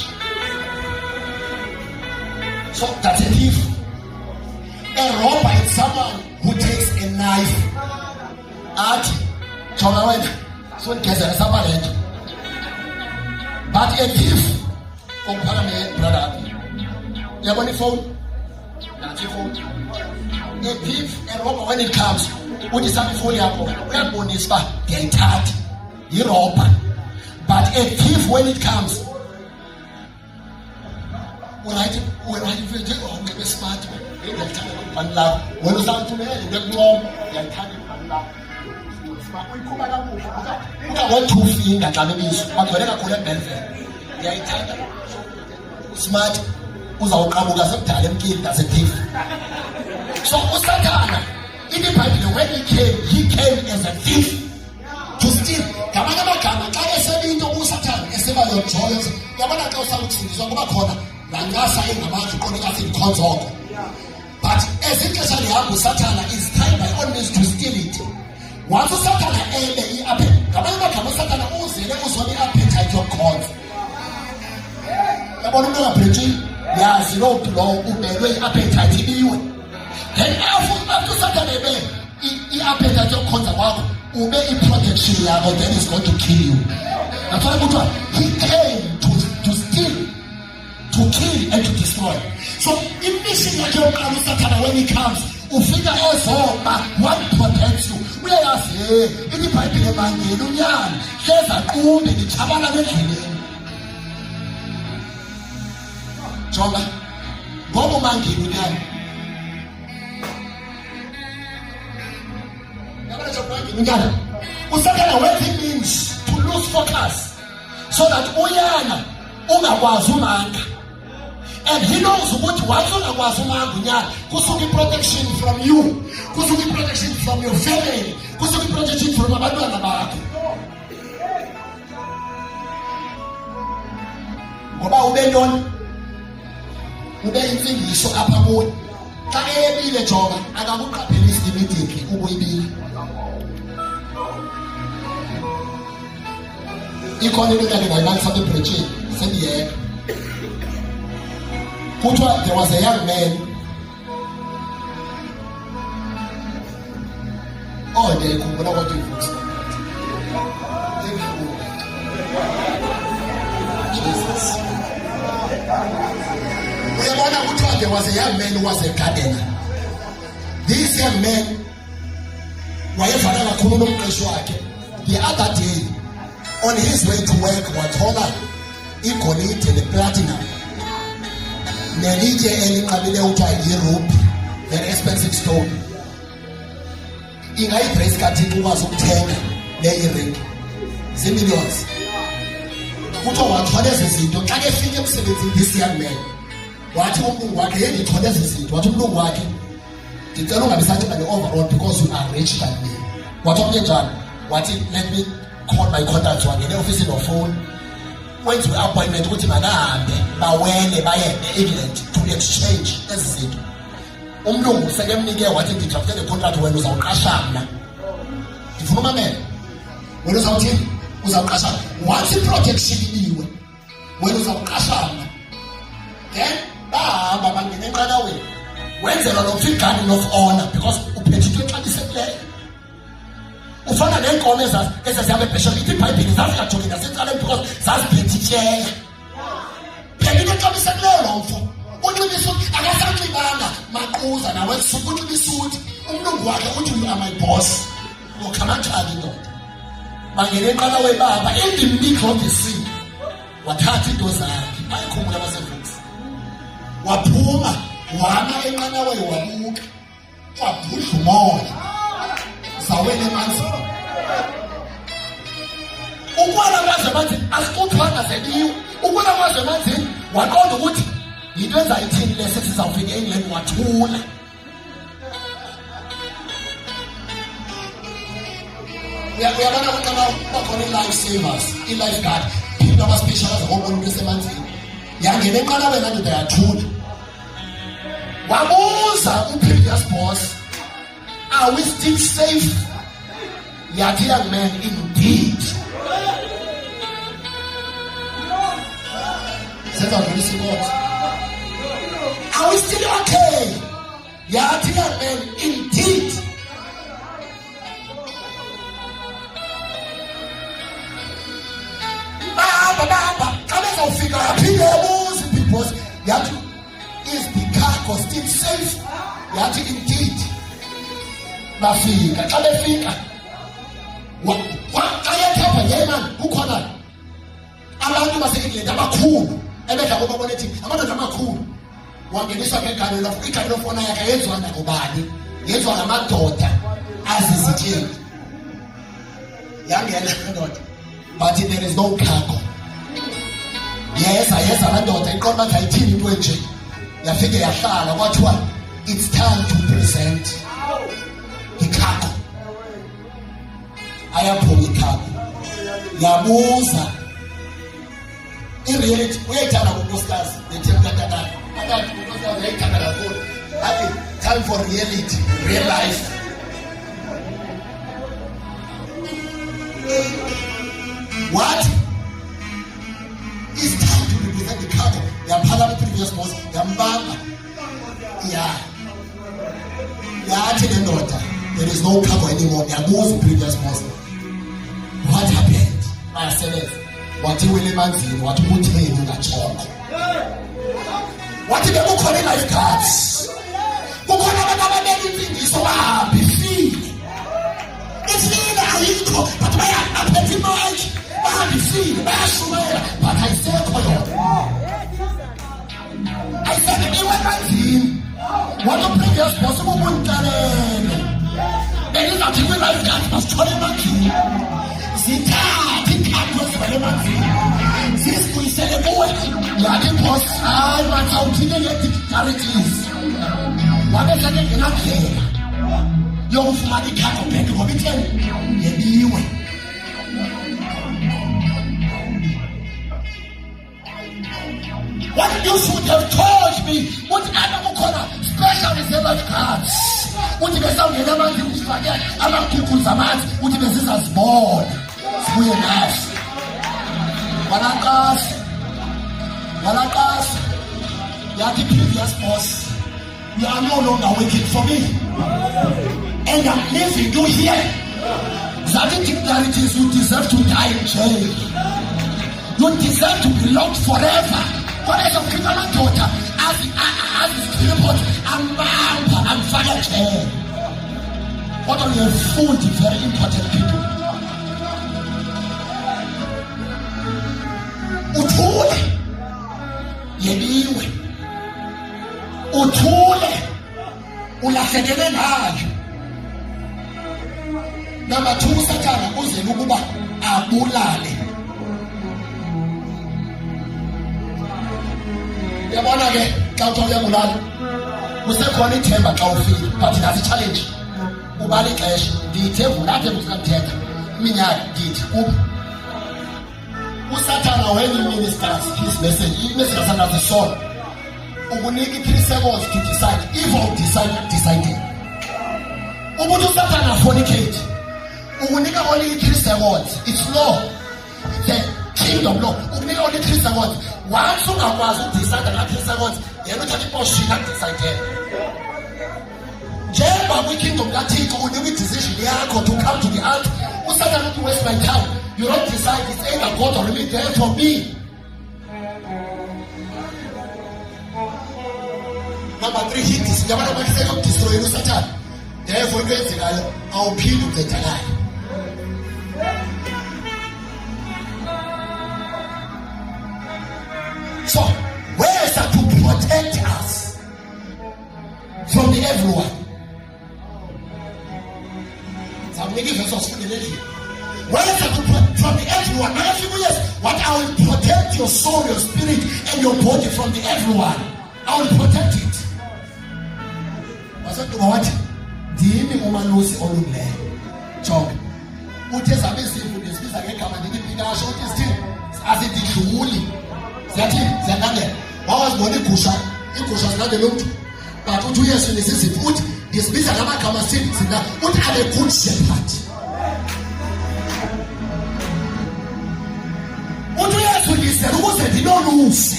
So that's a thief. A robber is someone who takes a knife at Chonawena. So it gets a sabalent. But a thief, brother, you have any phone? That's your phone. A thief, a robber, when it comes, what is that phone? We are born this far. Get tired. You robber. But a thief, when it comes, when I feel maybe smart, when you start to me, you get wrong, you're telling what 2 fingers are means, but whatever could have been there. Smart, who's our Kamuga, talent kid, that's a thief. So, Usatana, in the Bible, when he came as a thief to steal. Kamana kama kaya sabi into Usatana, esema your choice, Yamana Kausa is on the corner. But as it is Satana is tied by all means to steal it. Once Satana Satana was only appetite your cause. Yes, you know, appetite you. Then after Satana, he appetite your cause, obey protection, then he's going to kill you. That's what he came to steal, to kill and to destroy. So in mission like your Satana, when he comes, we figure out what protects you. We are here in the Bible, there's a good in the Chabana. Jonah, Bobo Mangi, Usatana, what it means to lose focus, so that Uyana Unawazumanga. And he knows what Wazumanga Kusuki protection from you, Kusuki protection from your family, Kusuki protection from Abadu and Abaraki. Oba Ubeyon Ube so Apamoy. Can be the job? I got to police immediately. Who will be? You call it again, I like something preaching. Said yeah. There was a young man. Oh, they could not do it. Jesus. There was a young man who was a gardener. This young man, the other day, on his way to work, Watola, Econite, the platinum, Nenije Eli Kabile Uta Europe, very expensive stone. In high price, Katiku was obtained, Neiring, millions. Put on what is it? Don't get this young man. What you work here, it is what you do working. You cannot have such an overall because you are rich than me. What of the job? What it let me call my contact one in the office in your phone. Went to appointment with my but when they buy the agent to exchange. That's it. Umlungu second nigga wanted to transfer the contract when was on Kasham. If you man, when was out here, was on Kasham. What's the protection in you? When was on Kasham? Then when there are no kind of honor because Upetito can be set there. Ufana then comments as a specialty piping is after talking as a because that's Petitia. Penny can be set there for. What will be so? I got something my clothes and I went so good to be suit. What you are my boss. No, come on, Charlie. But you didn't run away, but in the middle of the sea, what happened was I come with Wapuma, Wana Emana way, Wabuk, Wapush more. Sawene Manson. Uwana was a mountain, as good one as a new. Uwana was a mountain, what all the wood. He does 18 lessons of in England, Watuna. We are going to come out in lifesavers, in lifeguard. People are special as a woman, Miss Manson. yangena enqanaweni andoda yathula. Wabuza previous boss, are we still safe? Yathi, young man, indeed. Says I'm really serious. Are we still okay? Yathi, young man, indeed. Is the cargo still safe? Yathi, indeed. Bafika, xa befika. Ayethapha yena ukhona. Abantu baseNgilandi abakhulu ebedla kubabona ethi amadoda amakhulu wangeniswa igane lofona yakhe yenziwa nakubani, yenziwa ngamadoda azizityebi. Yangena ndoda, but there is no cargo. Yes, amadoda iqonda bathi ayithini into enje. Yafike yahlala kwathiwa it's time to present the cargo. Ayaphuma icargo. Yabuza in reality uyayithanda unkosikazi nethemba time for reality, real life. What? It's time to represent the cargo. Yabhala the previous boss, yambamba. Yeah. Yathi ndoda, there is no cargo anymore. Yabuza the previous boss. What happened? Bayasebenza. Wathi wele emanzini, wathi ubutheni ungachoko. Wathi bekukhona i-lifeguards. Kukhona abantu ababeka imfundiso bahambe ifile. Ifile ayikho, but bayaphethe imali. Bahambe ifile, bayashumayela, but ayisekho yona. Ayiseke iwe emanzini. Wathi uprevious boss ubuntalele. Bengizathi kwi-lifeguards basithole emanzini. Zithathe ikhapho zivele emanzini. Zisibuyisele kuwe. Yathi boss, hayi bathi awuthile nge-digitalities. Wabeseke ngenandlela yokufumana ikhapho back ngoba itheni yebiwe. What you should have told me, ukuthi aba kukhona special reserve cards. Uthi besawungena amanzi usifake amagugu zamanzi, uthi bezizazibona. Sibuye naso. Walakasi. Yathi previous boss, you are no longer waiting for me. And I'm leaving you here. That indignity, you deserve to die in jail. You deserve to be locked forever. Forever, people are daughter. As is crippled, I'm fire jail. What are you fool to very important people? Uthule. Yebiwe. Uthule. Ulahlekelwe nayo. Number 2, Satana uzela ukuba abulale. Yabona ke xa uthi uyabulala kusekhona ithemba xa ufile, but that's a challenge. Ubala ixesha ndiyithemba lapha emthetha iminyaka ndithi uSatana when he ministers his message as a soul ukunika 3 seconds to decide. If I decided umuntu uSatana fornicate ukunika only 3 seconds. It's law, the kingdom law. Ukunika only 3 seconds. Once ungakwazi ukudecide nga 3 seconds yena uthatha iportion akudecide. Njengoba kwi-kingdom kaThixo unika i-decision yakho to come to the altar. uSatana uthi waste my time. You don't decide. It's either God or really there for me. Number 3, he yabona bakiseka ukudestroy uSatana. Therefore into enzekayo awuphinde ucedakale. So where is that to protect us from the everyone? Where is that to protect from the everyone? Yes, what I will protect your soul, your spirit, and your body from the everyone. I will protect it. What? Dimi umanusi olungileyo. Jonga. Uthe zabe izimvu ndisibiza ngegama ndithi Pikasho uthi still azididluli. ziyathi ziyangangena. Wawazibona igusha zingangena umntu. But uthi uYesu nesizipho uthi ndisibiza ngamagama sina uthi I'm a good shepherd. Uthi uYesu ndizela ukuze ndinoluse.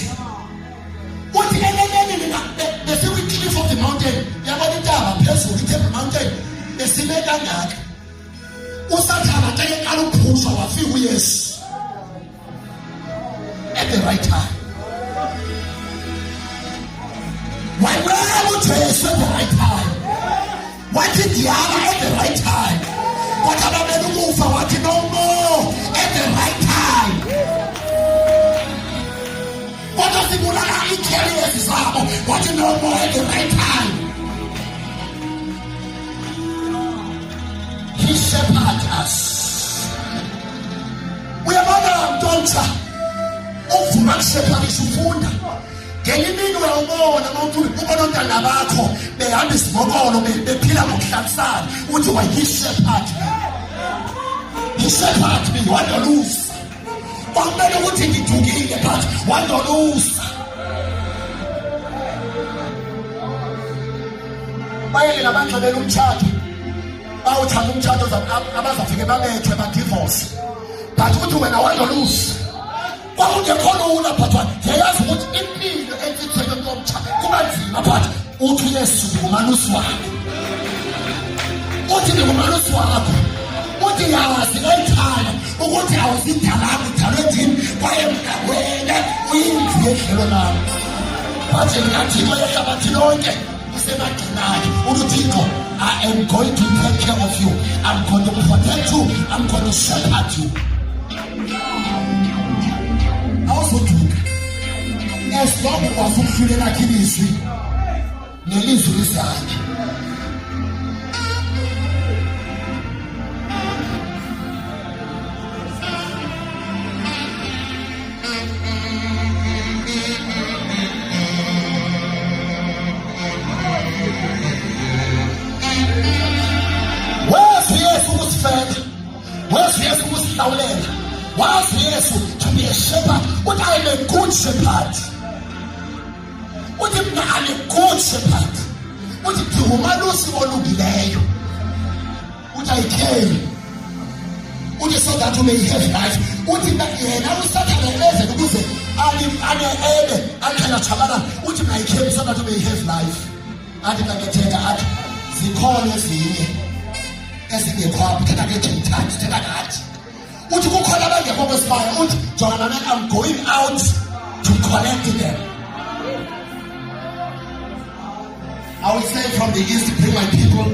Uthi eneneni besiwe cliff of the mountain. Yabona intaba phezulu iTemple Mountain. Besime kangaka. Usathana xa eqala ukuphusha wafika uYesu. At the right time. Why would Jesus at the right time? Why did the other at the right time? What about the move for what you don't know at the right time? What does the Mullah carry as his arm? What you know more at the right time? He shepherds us. We are not daughter of man shepherd is ufunda. Ngelimini uyawubona mawuthula ubona ontanga bakho behamba isibokolo bephila ngokuhlantisana uthi why he shepherd me wandolusa kwamele ukuthi ngidukile but wandolusa bayeke labanxebela umtshato bawuthanda umtshato abazafike babethwe badivorce but uthi wena wandolusa kwakungekho lula but yayazi ukuthi impilo entsithweni komtshato kuba nzima but uthi uYesu ngumalusi wakho uthi ngumalusi wakho uthi yazi ekhaya ukuthi awuzidalanga udalwe ndini kwaye wena uyindlu yedlelo lami but ngathixo yehlabathi lonke usemagcinakhe uthixo I am going to take care of you. I'm going to protect you. I'm going to shepherd you. As long as you feel like it is, nelizwi lisakhe. Where's Yesu ukusifela? Where's Yesu ukusihlawulela? Where's Yesu to be a shepherd? But I'm a good shepherd. Uthi mina I'm a good shepherd. Uthi ndiwumalusi olungileyo. Uthi I came. Uthi so that you may have life. Uthi yena usathane eze ukuze ane akhela chabana. Uthi I came so that you may have life. Athi ngakethetha athi zikhona ezinye ezingekho apha thina ngethinthathi thina ngathi. Uthi kukhona abangekho kwesibaya uthi jona mina I'm going out to collect them. I will say from the east, bring my people.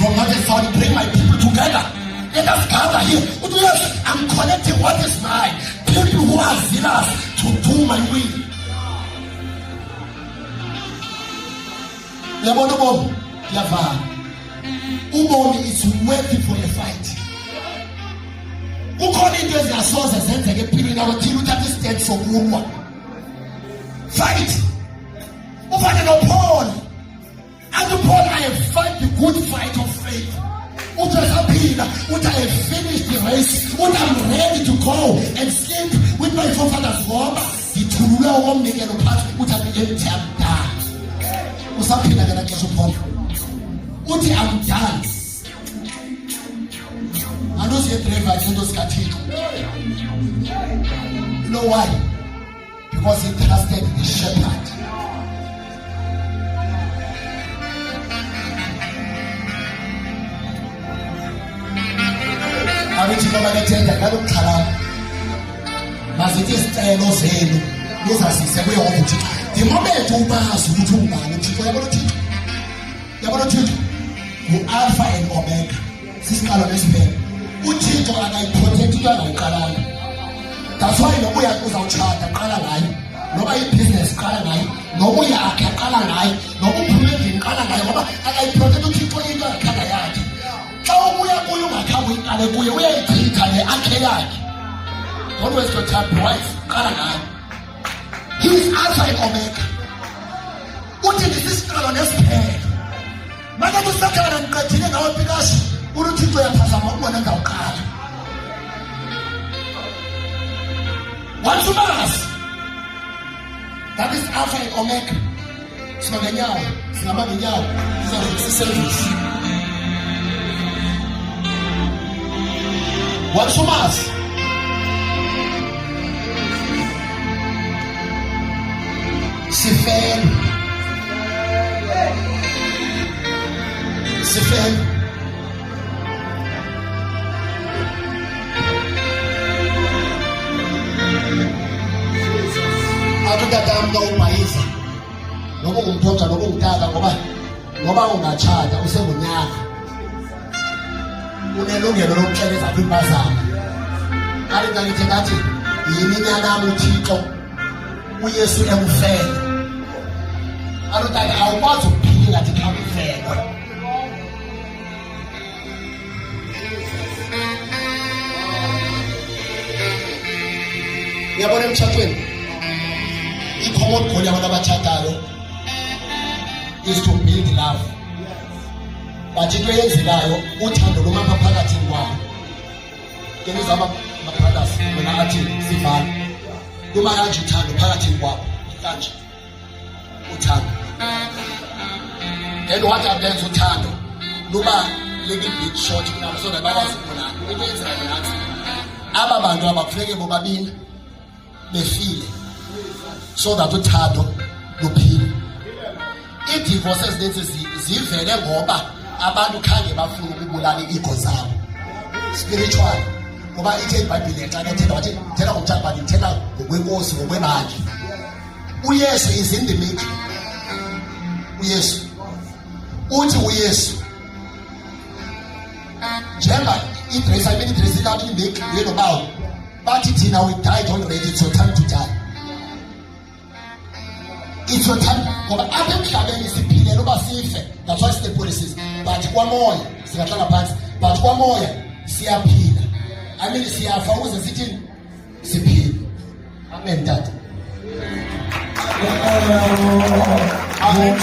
From north and south, bring my people together. Let us gather here. But yes, I'm collecting what is mine. People who are zealous to do my will. Ubomi is waiting for a fight. Ukhona into eziyasoze zenzeke empilweni yakho thina uthatha istand sokulwa. Fight. Ufane noPaul. And Paul, I have fought the good fight of faith. What I have finished the race. What I'm ready to go and sleep with my forefathers. The Tulula won't make any part. What I'm done. What's happening again? What I'm done. I don't see a driver in those cathedrals. You know why? Because he trusted the shepherd. Abithi ngoba lethenda ngalokukhala mazithi isicelo zenu lizasise kuye wonke uThixo. The moment ubazi ukuthi ungubani uThixo yabona uThixo ngu-Alpha and Omega sisiqalo nesiphelo. uThixo akayiprotect into angayiqalanga. That's why noma uzawutshata qala ngayo, noma ibhizinesi qala ngayo, noma uyakha qala ngayo, noma uphume endlini qala ngayo ngoba akayiprotect uThixo into angayiqala yakhe. Don't waste your time, boys. He is Alpha and Omega. What is this on his head? Mother was not going to continue our because we don't think we are passing one another. Once a mass, that is Alpha and Omega. Singabanyawo, singabanyawo, siservice. What you must? Sifel. Akutatamka umayisa noba ungumthotha noba ungutata ngoba ungatshata usengunyaka unelungelo lokuxeleza kwimpazamo. Kanti ngithe ngathi yini inyana yam uThixo uYesu emfele. Alutata awukwazi ukuphila ngathi xa ufelwe. Uyabona emtshatweni i-common goal yabantu abatshatayo is to build love, but into eyenzekayo uthando lumapha phakathi kwabo. Ke nizama ma-brothers wena athi sivana luma kanje uthando phakathi kwabo kanje uthando, and what happens uthando luba little bit short kunabo so that bakwazi ukubonana. Into eyenzekayo nathi aba bantu abakufuneke bobabili befile so that uthando luphile. Ii-divorces lezi zivele ngoba abantu khange bafuna ukubulala ii-ego zabo spiritual, ngoba ithe iBhayibhile xa kethetha wathi thetha ngomtshato but ithetha ngokwenkosi ngokwebandla. uYesu is in the middle. uYesu uthi uYesu njengoba idresi ayimele idresi kathi imekile nobawo bathi thina we died already, it's your time to die. It's your time. Ngoba apha emhlabeni siphile noba sife, that's why the policies, but kwamoya singahlala phansi, but kwamoya siyaphila. I mean siyafa ukuze sithi siphile. Amen tata. Amen.